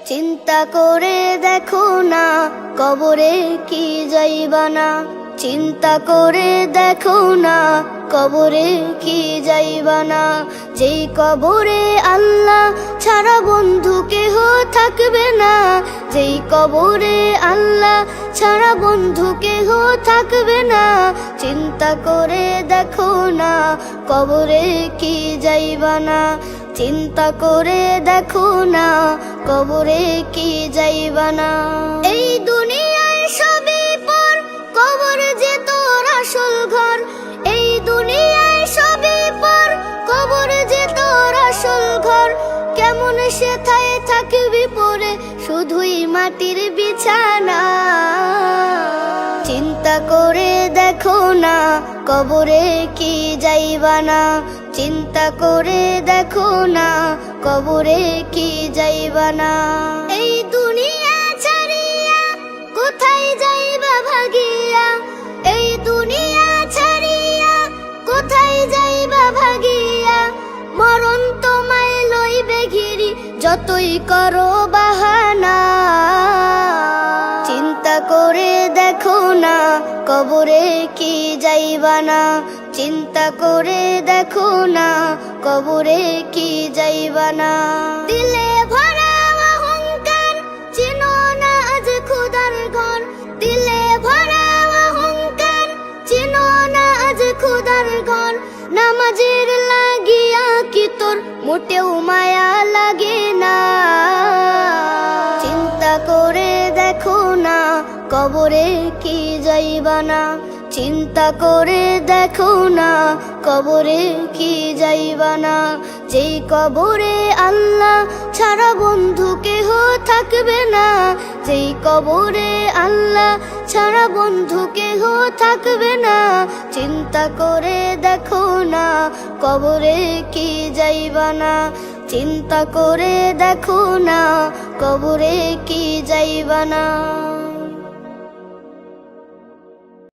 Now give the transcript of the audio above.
চিন্তা করে দেখো না কবরে কি যাইবা না, চিন্তা করে দেখো না কবরে কি যাইবা না। যেই কবরে আল্লাহ ছাড়া বন্ধু কেহ থাকবে না, যেই কবরে আল্লাহ ছাড়া বন্ধু কেহ থাকবে না। চিন্তা করে দেখো না কবরে কি যাইবা না, চিন্তা করে দেখো না কবরে কি যাইবা না। এই দুনিয়ায় সবই পর, কবর যে তোর আসল ঘর। এই দুনিয়ায় সবই পর, কবর যে তোর আসল ঘর। কেমন সেথায় থাকবি পরে, শুধুই মাটির বিছানা। চিন্তা করে দেখো না কবরে কি যাইবা না, চিন্তা করে দেখো না কবরে কি যাইবা না। এই দুনিয়া ছাড়িয়া কোথায় যাইবা ভাগিয়া, এই দুনিয়া ছাড়িয়া কোথায় যাইবা ভাগিয়া। মরণ তোমায় লইবে ঘিরি, যতই করো বাহানা। চিন্তা করে দেখো না কবরে কি যাইবা না, চিন্তা করে দেখো না কবরে কি যাইবা না। দিলে ভরা অহংকার, চিনো না আজ খুদার ঘর। দিলে ভরা অহংকার, চিনো না আজ খুদার ঘর। নামাজের লাগিয়া কি তোর মোটেও মায়া লাগে না। চিন্তা করে দেখো না কবরে কি যাইবা না, চিন্তা করে দেখো না কবরে কি যাইবা না। যেই কবরে আল্লাহ ছাড়া বন্ধু কেহ থাকবে না, যেই কবরে আল্লাহ ছাড়া বন্ধু কেহ থাকবে না। চিন্তা করে দেখো না কবরে কি যাইবা না, চিন্তা করে দেখো না কবরে কি যাইবা না।